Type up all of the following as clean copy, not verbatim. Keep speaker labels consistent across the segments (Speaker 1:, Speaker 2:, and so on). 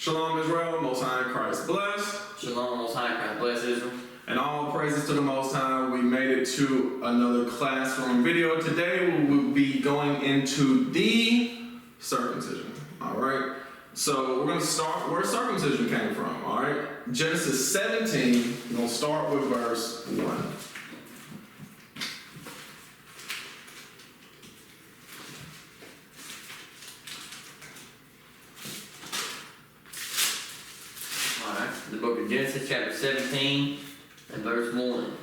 Speaker 1: Shalom Israel, Most High in Christ bless.
Speaker 2: Shalom, Most High in Christ bless Israel.
Speaker 1: And all praises to the Most High. We made it to another classroom video. Today we will be going into the circumcision. Alright? So we're going to start where circumcision came from. Alright? Genesis 17, we're going to start with verse 1.
Speaker 2: The book of Genesis, chapter 17, and verse 1.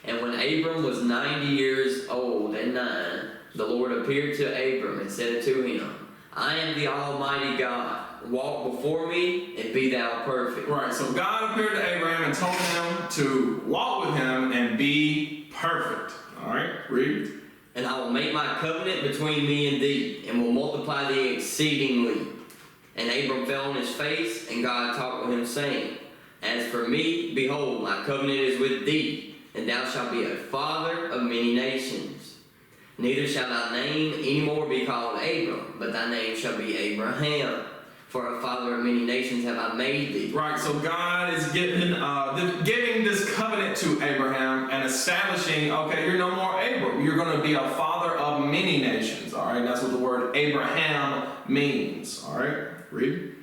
Speaker 2: And when Abram was 90 years old and 9, the Lord appeared to Abram and said unto him, I am the Almighty God. Walk before me and be thou perfect.
Speaker 1: Right, so God appeared to Abraham and told him to walk with him and be perfect. Alright, read.
Speaker 2: And I will make my covenant between me and thee, and will multiply thee exceedingly. And Abram fell on his face, and God talked with him, saying, As for me, behold, my covenant is with thee, and thou shalt be a father of many nations. Neither shall thy name any more be called Abram, but thy name shall be Abraham. For a father of many nations have I made thee.
Speaker 1: Right, so God is giving this covenant to Abraham and establishing, okay, you're no more Abram. You're going to be a father of many nations. All right, that's what the word Abraham means. All right, read.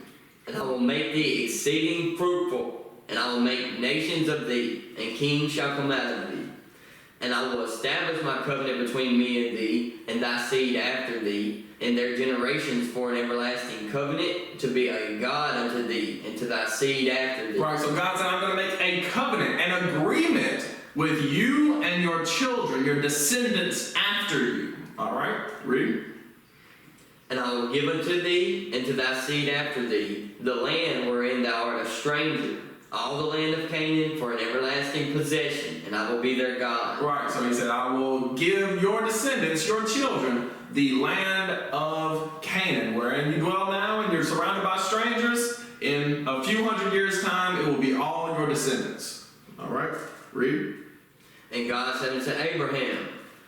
Speaker 2: And I will make thee exceeding fruitful, and I will make nations of thee, and kings shall come out of thee. And I will establish my covenant between me and thee, and thy seed after thee, and their generations for an everlasting covenant, to be a God unto thee, and to thy seed after thee.
Speaker 1: Right, so God said, I'm going to make a covenant, an agreement with you and your children, your descendants after you. All right, read.
Speaker 2: And I will give unto thee, and to thy seed after thee, the land wherein thou art a stranger, all the land of Canaan for an everlasting possession, and I will be their God.
Speaker 1: Right, so he said, I will give your descendants, your children, the land of Canaan, wherein you dwell now, and you're surrounded by strangers. In a few hundred years' time, it will be all your descendants. All right, read.
Speaker 2: And God said unto Abraham,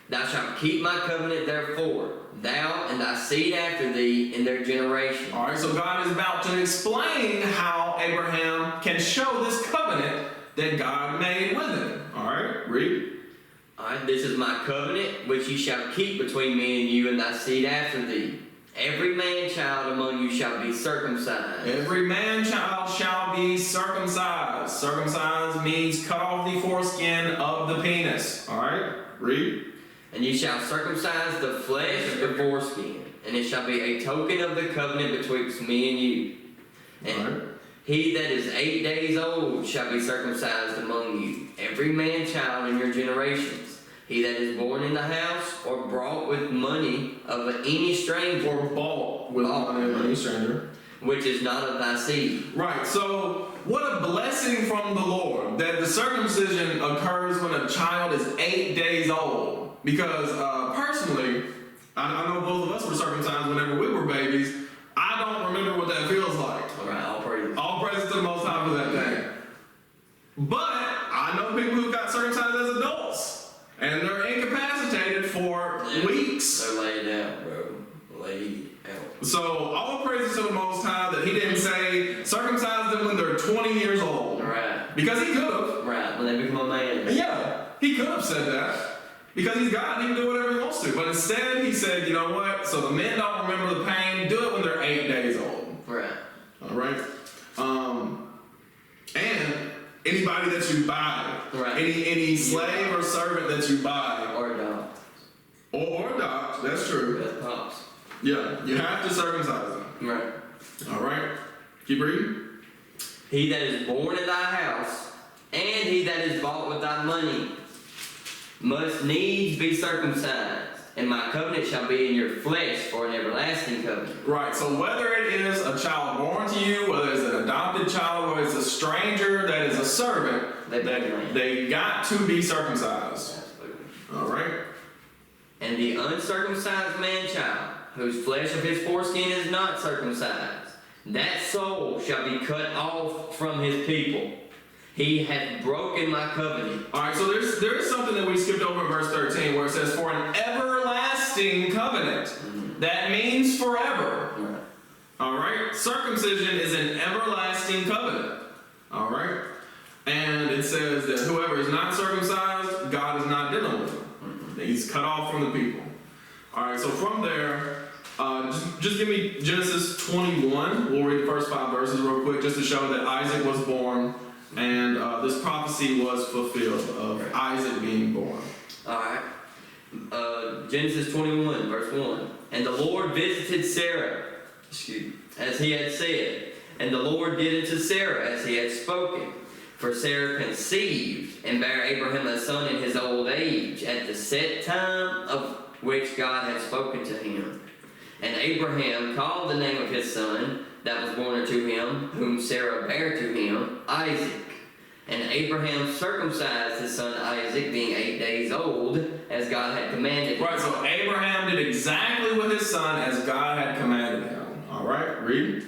Speaker 2: Thou shalt keep my covenant therefore, thou and thy seed after thee in their generation.
Speaker 1: All right, so God is about to explain how Abraham can show this covenant that God made with him. All right, read.
Speaker 2: All right, this is my covenant which ye shall keep between me and you and thy seed after thee. Every man-child among you shall be circumcised.
Speaker 1: Every man-child shall be circumcised. Circumcised means cut off the foreskin of the penis. All right, read.
Speaker 2: And ye shall circumcise the flesh of the foreskin, and it shall be a token of the covenant betwixt me and you. And he that is 8 days old shall be circumcised among you, every man-child in your generations. He that is born in the house, or brought with money of any stranger,
Speaker 1: Or bought with money of any stranger,
Speaker 2: which is not of thy seed.
Speaker 1: Right, so what a blessing from the Lord that the circumcision occurs when a child is 8 days old. Because personally, I know both of us were circumcised whenever we were babies. I don't remember what that feels like.
Speaker 2: All right, all praises.
Speaker 1: All praise to the Most High for that thing. But I know people who got circumcised as adults, and they're incapacitated for weeks.
Speaker 2: They're laid out, bro. Laid out.
Speaker 1: So all praises to the Most High that He didn't say circumcise them when they're 20 years old.
Speaker 2: Right.
Speaker 1: Because He could have.
Speaker 2: Right, when they become a man.
Speaker 1: Yeah, He could have said that. Because He's God, He can do whatever He wants to. But instead, He said, you know what? So the men don't remember the pain. Do it when they're 8 days old.
Speaker 2: Right.
Speaker 1: All right. And anybody that you buy,
Speaker 2: right.
Speaker 1: any slave or servant that you buy,
Speaker 2: or adopt,
Speaker 1: or adopt. That's true.
Speaker 2: That's pops.
Speaker 1: Yeah, you have to circumcise them.
Speaker 2: Right.
Speaker 1: All right. Keep reading.
Speaker 2: He that is born in thy house, and he that is bought with thy money, must needs be circumcised, and my covenant shall be in your flesh for an everlasting covenant.
Speaker 1: Right, so whether it is a child born to you, whether it's an adopted child, whether it's a stranger that is a servant, they got to be circumcised.
Speaker 2: Absolutely.
Speaker 1: All right.
Speaker 2: And the uncircumcised man-child, whose flesh of his foreskin is not circumcised, that soul shall be cut off from his people. He hath broken my covenant.
Speaker 1: All right, so there is something that we skipped over in verse 13 where it says, for an everlasting covenant. Mm-hmm. That means forever.
Speaker 2: Right.
Speaker 1: Alright? Circumcision is an everlasting covenant. Alright? And it says that whoever is not circumcised, God is not dealing with him. He's cut off from the people. Alright, so from there, just give me Genesis 21. We'll read the first 5 verses real quick just to show that Isaac was born and this prophecy was fulfilled of Isaac being born.
Speaker 2: Alright. Genesis 21, verse 1. And the Lord visited Sarah, as he had said, and the Lord did unto Sarah as he had spoken. For Sarah conceived and bare Abraham a son in his old age, at the set time of which God had spoken to him. And Abraham called the name of his son that was born unto him, whom Sarah bare to him, Isaac. And Abraham circumcised his son Isaac, being 8 days old, as God had commanded him.
Speaker 1: Right, so Abraham did exactly with his son as God had commanded him. Alright, read.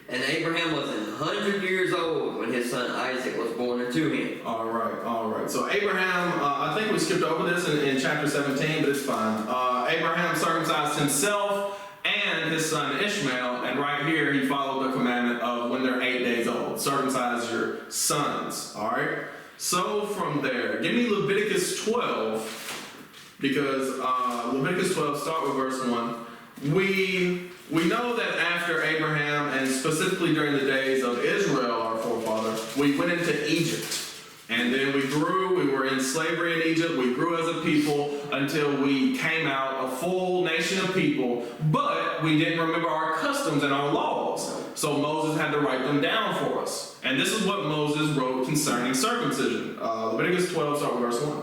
Speaker 2: And Abraham was 100 years old when his son Isaac was born unto him.
Speaker 1: Alright. So Abraham, I think we skipped over this in chapter 17, but it's fine. Abraham circumcised himself and his son Ishmael, and right here he followed the commandment of when they're 8 days old. Circumcise your sons. Alright? So from there, give me Leviticus 12, because Leviticus 12, start with verse 1. We know that after Abraham, and specifically during the days of Israel, our forefather, we went into Egypt. And then we grew, we were in slavery in Egypt, we grew as a people until we came out a full nation of people, but we didn't remember our customs and our laws. So Moses had to write them down for us. And this is what Moses wrote concerning circumcision. Leviticus 12, start with verse 1.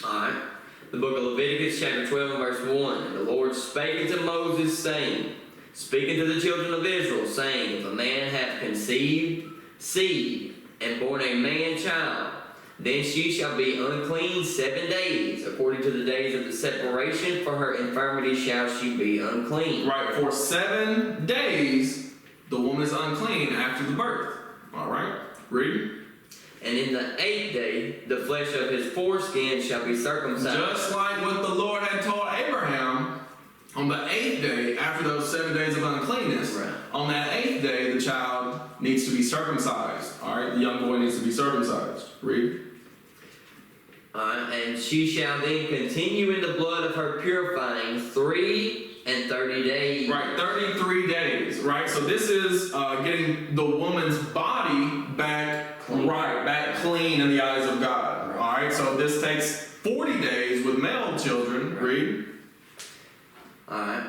Speaker 2: Alright. The book of Leviticus, chapter 12, verse 1. And the Lord spake unto Moses, saying, speaking to the children of Israel, saying, if a man hath conceived seed, and born a man child, then she shall be unclean 7 days. According to the days of the separation, for her infirmity shall she be unclean.
Speaker 1: Right, for 7 days, the woman is unclean after the birth. Alright, read.
Speaker 2: And in the 8th day, the flesh of his foreskin shall be circumcised.
Speaker 1: Just like what the Lord had told Abraham, on the 8th day, after those 7 days of uncleanness,
Speaker 2: right,
Speaker 1: on that 8th day, the child needs to be circumcised. Alright, the young boy needs to be circumcised. Read.
Speaker 2: And she shall then continue in the blood of her purifying 33 days.
Speaker 1: Right, 33 days, right? So this is getting the woman's body back clean. Right, back clean in the eyes of God. Right. All right, so this takes 40 days with male children. Right. Read.
Speaker 2: All right.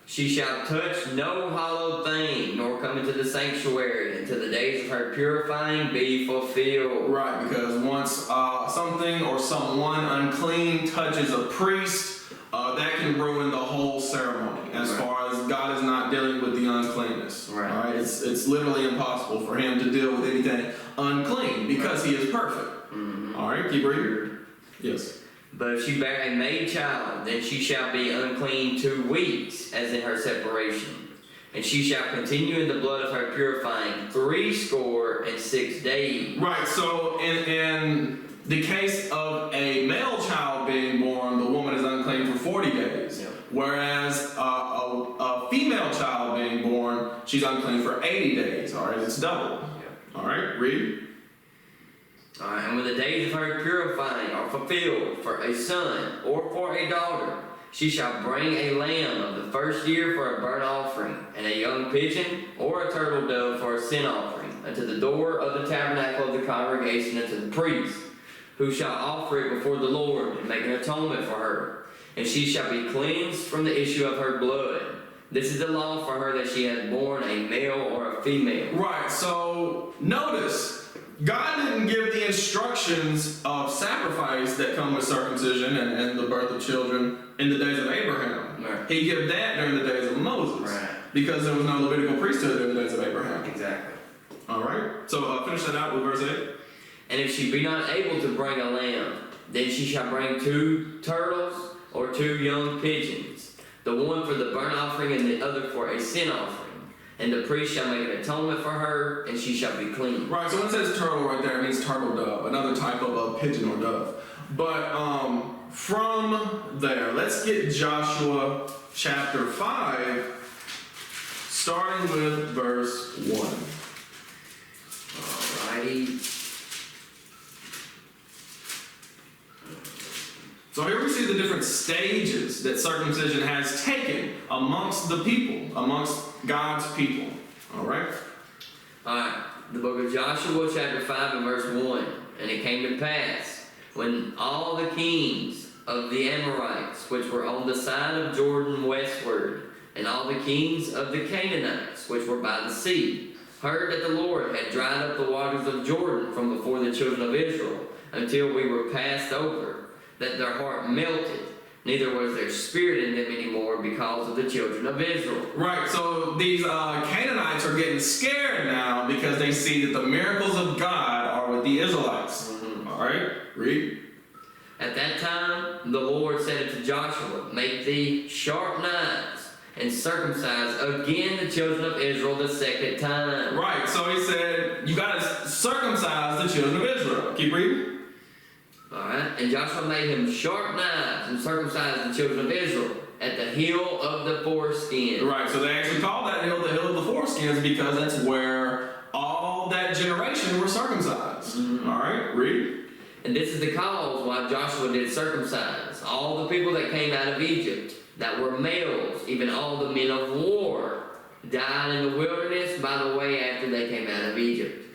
Speaker 2: She shall touch no hollow thing, nor come into the sanctuary until the days of her purifying be fulfilled.
Speaker 1: Right, because once something or someone unclean touches a priest, that can ruin the whole ceremony as far as God is not dealing with the uncleanness. Right. All right? It's literally impossible for him to deal with anything unclean because he is perfect. Mm-hmm. All right, keep reading. Yes.
Speaker 2: But if she bear a maid child, then she shall be unclean 2 weeks, as in her separation. And she shall continue in the blood of her purifying 66 days.
Speaker 1: Right, so in the case of a male child being born, the woman is unclean for 40 days. Yeah. Whereas a female child being born, she's unclean for 80 days. All right, it's double. Yeah. All right, read.
Speaker 2: Alright, and when the days of her purifying are fulfilled for a son or for a daughter, she shall bring a lamb of the first year for a burnt offering, and a young pigeon or a turtle dove for a sin offering, unto the door of the tabernacle of the congregation, unto the priest, who shall offer it before the Lord, and make an atonement for her. And she shall be cleansed from the issue of her blood. This is the law for her that she has borne a male or a female.
Speaker 1: Right, so notice, God didn't give the instructions of sacrifice that come with circumcision and the birth of children in the days of Abraham. Right. He gave that during the days of Moses. Right. Because there was no Levitical priesthood during the days of Abraham.
Speaker 2: Exactly.
Speaker 1: Alright, so finish that out with verse 8.
Speaker 2: And if she be not able to bring a lamb, then she shall bring 2 turtles or 2 young pigeons, the one for the burnt offering and the other for a sin offering. And the priest shall make an atonement for her, and she shall be clean.
Speaker 1: Right, so when it says turtle right there, it means turtle dove, another type of a pigeon or dove. But from there, let's get Joshua chapter 5, starting with verse 1.
Speaker 2: Alrighty.
Speaker 1: So here we see the different stages that circumcision has taken amongst the people, amongst God's people. Alright?
Speaker 2: Alright. The book of Joshua, chapter 5 and verse 1. And it came to pass, when all the kings of the Amorites, which were on the side of Jordan westward, and all the kings of the Canaanites, which were by the sea, heard that the Lord had dried up the waters of Jordan from before the children of Israel, until we were passed over, that their heart melted, neither was there spirit in them anymore because of the children of Israel.
Speaker 1: Right, so these Canaanites are getting scared now because they see that the miracles of God are with the Israelites. Alright, read.
Speaker 2: At that time, the Lord said unto Joshua, make thee sharp knives, and circumcise again the children of Israel the second time.
Speaker 1: Right, so he said, you got to circumcise the children of Israel. Keep reading.
Speaker 2: Alright, and Joshua made him sharp knives and circumcised the children of Israel at the hill of the foreskin.
Speaker 1: Right, so they actually call that hill the hill of the foreskins because that's where all that generation were circumcised. Alright, read.
Speaker 2: And this is the cause why Joshua did circumcise all the people that came out of Egypt, that were males, even all the men of war, died in the wilderness by the way after they came out of Egypt.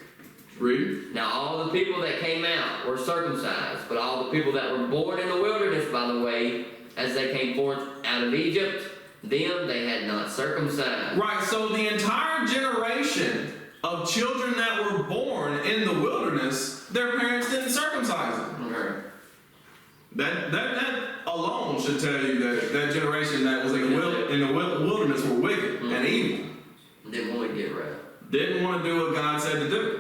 Speaker 1: Read.
Speaker 2: Now all the people that came out were circumcised, but all the people that were born in the wilderness by the way, as they came forth out of Egypt, them they had not circumcised.
Speaker 1: Right, so the entire generation of children that were born in the wilderness, their parents didn't circumcise them.
Speaker 2: Okay.
Speaker 1: That alone should tell you that that generation that was in the wilderness were wicked and evil.
Speaker 2: Didn't want to get right.
Speaker 1: Didn't want to do what God said to do.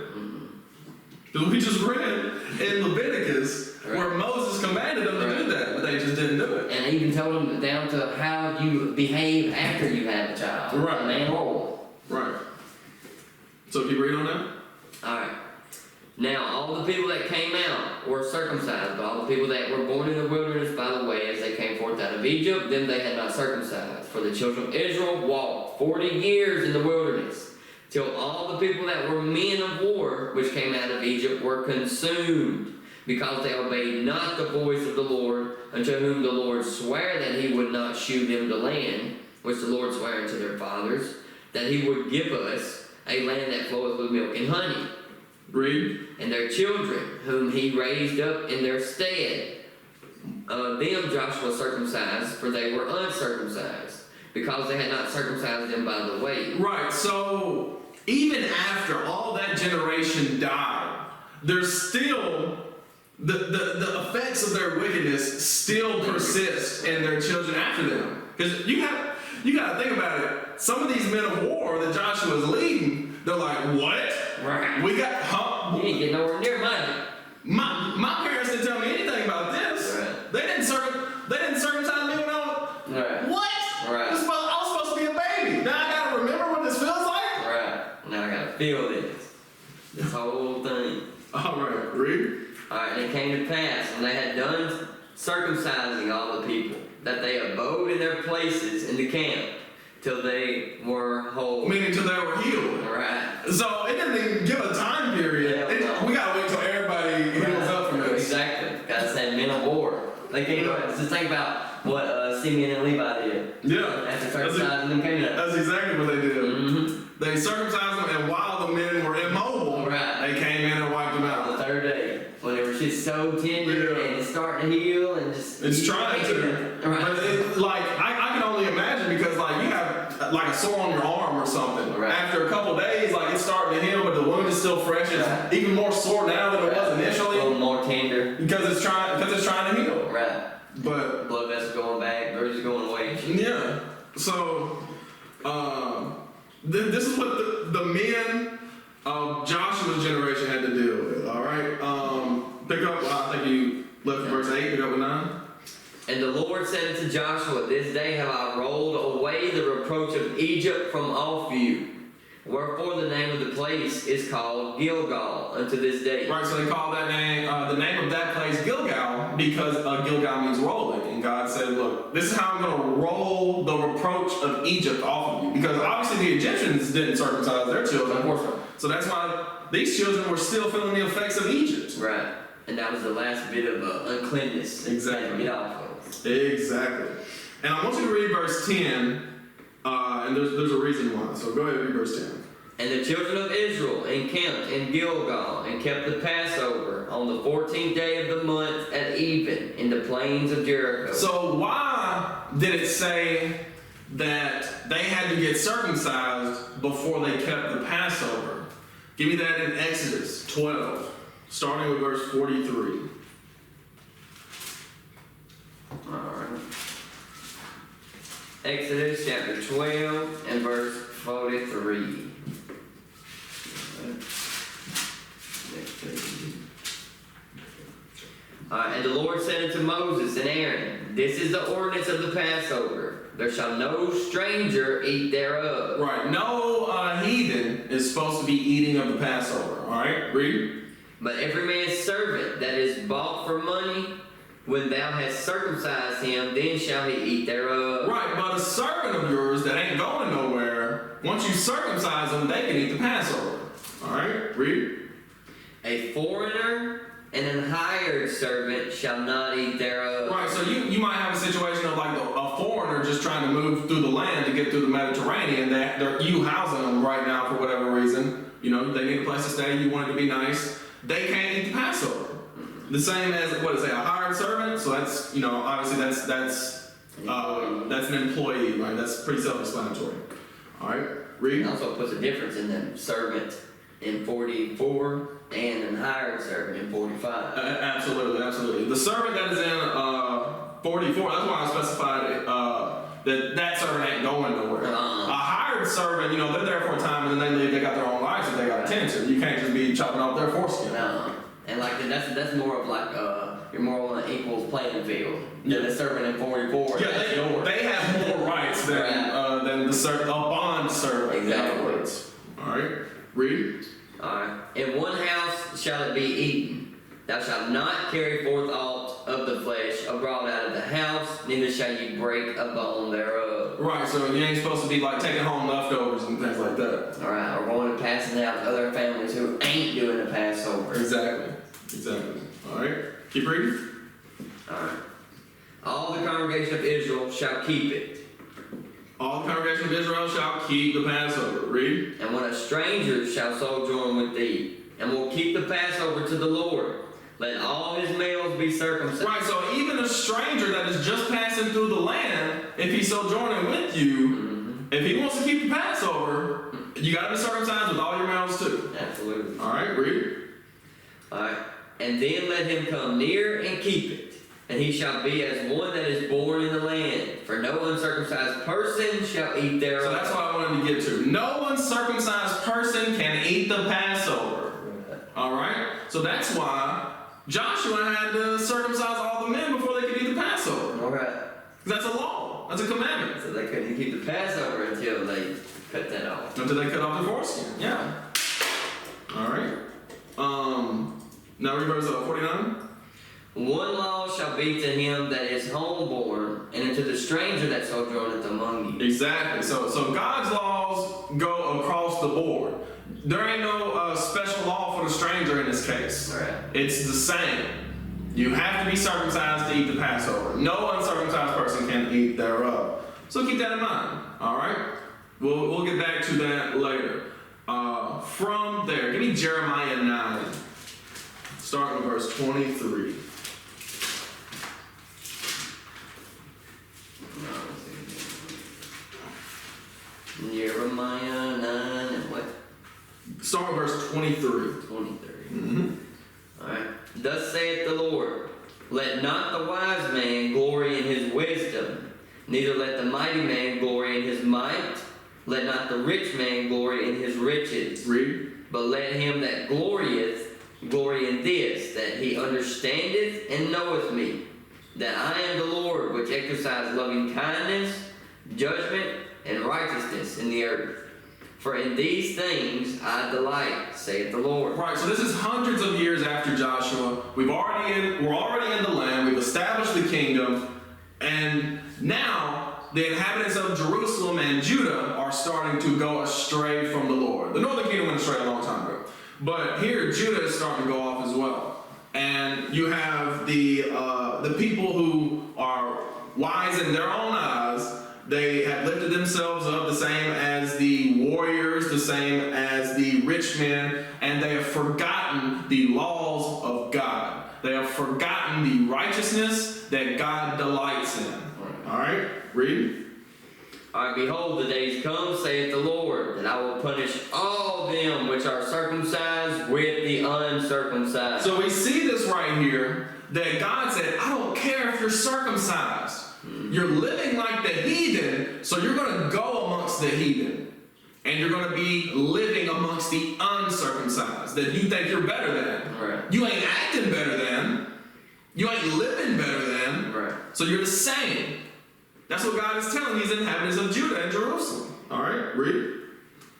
Speaker 1: Because we just read in Leviticus where Moses commanded them to do that, but they just didn't do it.
Speaker 2: And even told them down to how you behave after you have a child.
Speaker 1: Right.
Speaker 2: Man or woman.
Speaker 1: Right. So keep reading on that.
Speaker 2: Alright. Now, all the people that came out were circumcised, but all the people that were born in the wilderness by the way, as they came forth out of Egypt, them they had not circumcised. For the children of Israel walked 40 years in the wilderness, till all the people that were men of war, which came out of Egypt, were consumed, because they obeyed not the voice of the Lord, unto whom the Lord sware that he would not shew them the land, which the Lord sware unto their fathers, that he would give us a land that floweth with milk and honey.
Speaker 1: Read.
Speaker 2: And their children, whom he raised up in their stead, them Joshua circumcised, for they were uncircumcised, because they had not circumcised them by the way.
Speaker 1: Right, so even after all that generation died, there's still the effects of their wickedness still persist in their children after them. Because you got to think about it. Some of these men of war that Joshua is leading, they're like, what?
Speaker 2: Right.
Speaker 1: We got,
Speaker 2: You ain't getting nowhere near money.
Speaker 1: My parents didn't tell me anything about this.
Speaker 2: Right.
Speaker 1: They didn't circumcise me when I was,
Speaker 2: Right.
Speaker 1: what?
Speaker 2: Right.
Speaker 1: I was supposed to be a baby. Now I gotta remember what this feels like?
Speaker 2: Right. Now I gotta feel this whole thing.
Speaker 1: Alright, read.
Speaker 2: Alright, and it came to pass, when they had done circumcising all the people, that they abode in their places in the camp, till they were whole.
Speaker 1: Meaning till they were healed.
Speaker 2: Right.
Speaker 1: So it didn't even give a time period.
Speaker 2: No.
Speaker 1: We gotta wait till everybody heals up from this.
Speaker 2: Exactly. Gotta say men of war. They can't go. Just think about what Simeon and Levi did.
Speaker 1: Yeah.
Speaker 2: After circumcising them came out.
Speaker 1: That's exactly what they did.
Speaker 2: Mm-hmm.
Speaker 1: They circumcised them, and while the men were immobile,
Speaker 2: Right.
Speaker 1: they came in and wiped them
Speaker 2: On
Speaker 1: out.
Speaker 2: the third day, when they were just so tender and it's starting to heal and just.
Speaker 1: It's trying to.
Speaker 2: Right.
Speaker 1: But I can only imagine because you have like a sore on your arm or something.
Speaker 2: Right.
Speaker 1: After a couple days, it's starting to heal, but the wound is still fresh. It's
Speaker 2: Right.
Speaker 1: even more sore now than it was initially.
Speaker 2: A little more tender.
Speaker 1: Because it's trying to heal.
Speaker 2: Right.
Speaker 1: But
Speaker 2: Blood vessels going back, bruises going away.
Speaker 1: yeah. So this is what the men of Joshua's generation had to deal with. All right. Pick up. I think you left verse 8. Pick up with 9.
Speaker 2: And the Lord said unto Joshua, this day have I rolled away the reproach of Egypt from off you. Wherefore the name of the place is called Gilgal unto this day.
Speaker 1: Right, so they call that name, the name of that place Gilgal, because Gilgal means rolling. And God said, look, this is how I'm going to roll the reproach of Egypt off of you. Because obviously the Egyptians didn't circumcise their children. So that's why these children were still feeling the effects of Egypt.
Speaker 2: Right. And that was the last bit of uncleanness.
Speaker 1: Exactly.
Speaker 2: Get off of.
Speaker 1: Exactly. And I want you to read verse 10, and there's a reason why. So go ahead and read verse 10.
Speaker 2: And the children of Israel encamped in Gilgal and kept the Passover on the 14th day of the month at even in the plains of Jericho.
Speaker 1: So why did it say that they had to get circumcised before they kept the Passover? Give me that in Exodus 12, starting with verse 43.
Speaker 2: Alright. Exodus chapter 12 and verse 43. And the Lord said unto Moses and Aaron, this is the ordinance of the Passover. There shall no stranger eat thereof.
Speaker 1: Right, no heathen is supposed to be eating of the Passover. Alright, read.
Speaker 2: But every man's servant that is bought for money, when thou hast circumcised him, then shall he eat thereof.
Speaker 1: Right, but a servant of yours that ain't going nowhere, once you circumcise them, they can eat the Passover. Alright, read.
Speaker 2: A foreigner and an hired servant shall not eat thereof.
Speaker 1: Right, so you might have a situation of like a foreigner just trying to move through the land to get through the Mediterranean. You housing them right now for whatever reason. You know, they need a place to stay, you want it to be nice. They can't eat the Passover. The same as, what is it, a hired servant? So that's, you know, obviously that's an employee, right? That's pretty self-explanatory. Alright, read.
Speaker 2: It also puts a difference in the servant in 44 and a hired servant in 45.
Speaker 1: Absolutely, absolutely. The servant that is in 44, that's why I specified that servant ain't going nowhere. A hired servant, you know, they're there for a time and then they leave, they got their own lives that they got to tend to. You can't just be chopping off their foreskin.
Speaker 2: No. And like that's more of like you're more on an equals playing field than the servant in 44.
Speaker 1: Yeah, they have more rights than a bond servant.
Speaker 2: Exactly.
Speaker 1: Alright, read.
Speaker 2: Alright. In one house shall it be eaten. Thou shalt not carry forth aught of the flesh abroad out of the house, neither shall you break a bone thereof.
Speaker 1: Right, so you ain't supposed to be like taking home leftovers and things like that.
Speaker 2: Alright, or going and passing it out to other families who ain't doing the Passover.
Speaker 1: Exactly. Alright, keep reading.
Speaker 2: Alright. All the congregation of Israel shall keep it.
Speaker 1: All the congregation of Israel shall keep the Passover. Read.
Speaker 2: And when a stranger shall sojourn with thee, and will keep the Passover to the Lord, let all his males be circumcised.
Speaker 1: Right, so even a stranger that is just passing through the land, if he's sojourning with you, if he wants to keep the Passover, you got to be circumcised with all your males too.
Speaker 2: Absolutely.
Speaker 1: Alright, read.
Speaker 2: Alright. And then let him come near and keep it, and he shall be as one that is born in the land. For no uncircumcised person shall eat thereof.
Speaker 1: So that's what I wanted to get to. No uncircumcised person can eat the Passover. Alright? So that's why Joshua had to circumcise all the men before they could eat the Passover.
Speaker 2: Alright.
Speaker 1: That's a law. That's a commandment.
Speaker 2: So they couldn't keep the Passover until they cut that off.
Speaker 1: Until they cut off the foreskin. Yeah. Alright. Now read verse 49.
Speaker 2: One law shall be to him that is homeborn, and unto the stranger that sojourneth among you.
Speaker 1: Exactly. So God's laws go across the board. There ain't no special law for the stranger in this case.
Speaker 2: Right.
Speaker 1: It's the same. You have to be circumcised to eat the Passover. No uncircumcised person can eat thereof. So keep that in mind. All right. We'll get back to that later. From there, give me Jeremiah 9, starting with verse 23.
Speaker 2: Jeremiah 9 and what?
Speaker 1: Start with verse 23.
Speaker 2: 23. Alright. Thus saith the Lord, let not the wise man glory in his wisdom, neither let the mighty man glory in his might, let not the rich man glory in his riches.
Speaker 1: Read.
Speaker 2: But let him that glorieth glory in this, that he understandeth and knoweth me, that I am the Lord which exercise loving kindness, judgment, and righteousness in the earth. For in these things I delight, saith the Lord.
Speaker 1: Right, so this is hundreds of years after Joshua. We're already in the land. We've established the kingdom. And now the inhabitants of Jerusalem and Judah are starting to go astray from the Lord. The northern kingdom went astray a long time ago. But here, Judah is starting to go off as well. And you have the people who are wise in their own eyes. They have lifted themselves up the same as the warriors, the same as the rich men, and they have forgotten the laws of God. They have forgotten the righteousness that God delights in. All right, read.
Speaker 2: All right, behold, the days come, saith the Lord, that I will punish all them which are circumcised with the uncircumcised.
Speaker 1: So we see this right here, that God said, I don't care if you're circumcised. You're living like the heathen, so you're going to go amongst the heathen. And you're going to be living amongst the uncircumcised that you think you're better than.
Speaker 2: Right.
Speaker 1: You ain't acting better than. You ain't living better than.
Speaker 2: Right.
Speaker 1: So you're the same. That's what God is telling these inhabitants of Judah and Jerusalem. All right, read.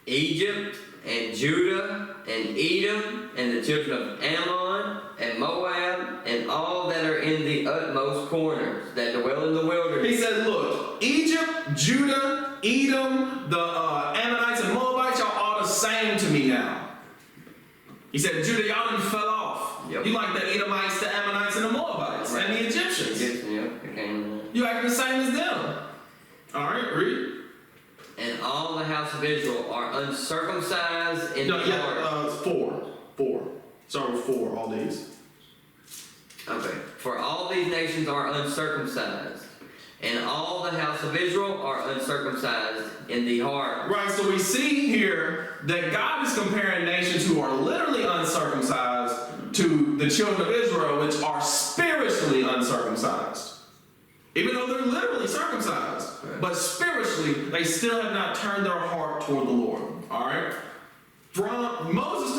Speaker 2: Egypt and Judah and Edom and the children of Ammon and Moab and all that are in the utmost corners that dwell in the wilderness.
Speaker 1: He said, look, Egypt, Judah, Edom, the Ammonites and Moabites, y'all all the same to me now. He said, Judah, y'all done fell off.
Speaker 2: Yep.
Speaker 1: You like the Edomites, the Ammonites, and the Moabites, and the Egyptians. You acting the same as them. All right, read.
Speaker 2: And all the house of Israel are uncircumcised in the heart.
Speaker 1: Four. Start with 4, all these.
Speaker 2: Okay. For all these nations are uncircumcised, and all the house of Israel are uncircumcised in the heart.
Speaker 1: Right, so we see here that God is comparing nations who are literally uncircumcised to the children of Israel, which are spiritually uncircumcised. Even though they're literally circumcised.
Speaker 2: Right.
Speaker 1: But spiritually, they still have not turned their heart toward the Lord. All right? Moses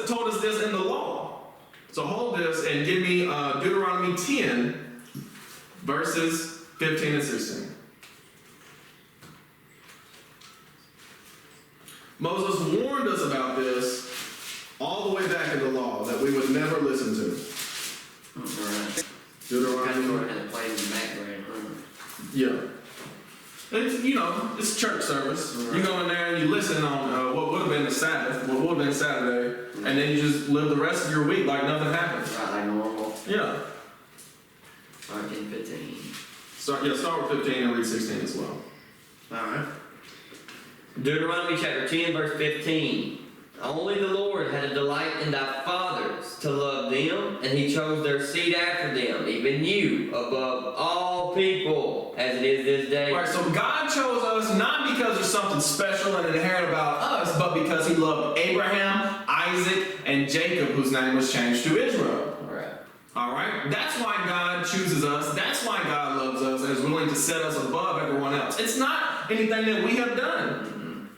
Speaker 1: told us this in the law. So hold this and give me Deuteronomy 10, verses 15 and 16. Moses warned us about this all the way back in the law, that we would never listen to.
Speaker 2: Right.
Speaker 1: Deuteronomy.
Speaker 2: Kind of playing in the background.
Speaker 1: Yeah. It's church service.
Speaker 2: Right.
Speaker 1: You go in there and you listen on what would have been the Sabbath, what would have been Saturday, and then you just live the rest of your week like nothing happened.
Speaker 2: Right, like normal.
Speaker 1: Yeah.
Speaker 2: 13, 15.
Speaker 1: Start with 15 and read 16 as well.
Speaker 2: Alright. Deuteronomy chapter 10, verse 15. Only the Lord had a delight in thy fathers to love them, and he chose their seed after them, even you, above all people, as it is this day.
Speaker 1: Right, so God chose us not because there's something special and inherent about us, but because he loved Abraham, Isaac, and Jacob, whose name was changed to Israel. All right? That's why God chooses us. That's why God loves us and is willing to set us above everyone else. It's not anything that we have done.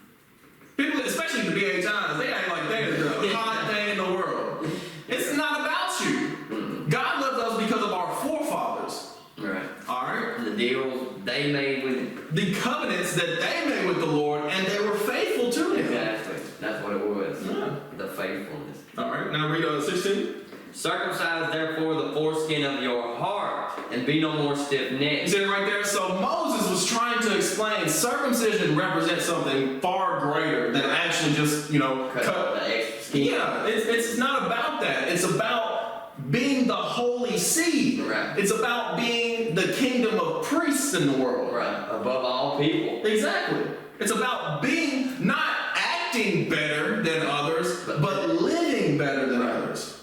Speaker 1: People, especially the BHIs, they act like they're the hot thing in the world. It's not about you. God loves us because of our forefathers.
Speaker 2: Right.
Speaker 1: All right?
Speaker 2: The deals they made with him.
Speaker 1: The covenants that they made with the Lord, and they were faithful to him.
Speaker 2: Exactly. That's what it was.
Speaker 1: Yeah.
Speaker 2: The faithfulness.
Speaker 1: All right, now read 16.
Speaker 2: Circumcise therefore the foreskin of your heart, and be no more
Speaker 1: You
Speaker 2: stiff-necked.
Speaker 1: see it right there? So Moses was trying to explain circumcision represents something far greater than actually just,
Speaker 2: Cut the extra skin.
Speaker 1: Yeah, it's not about that. It's about being the holy seed.
Speaker 2: Right.
Speaker 1: It's about being the kingdom of priests in the world.
Speaker 2: Right. Above all people.
Speaker 1: Exactly. It's about being, not acting better than others, but living better than others.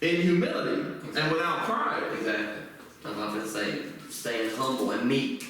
Speaker 1: In humility and without pride.
Speaker 2: Exactly. I'm not going to say staying humble and meek.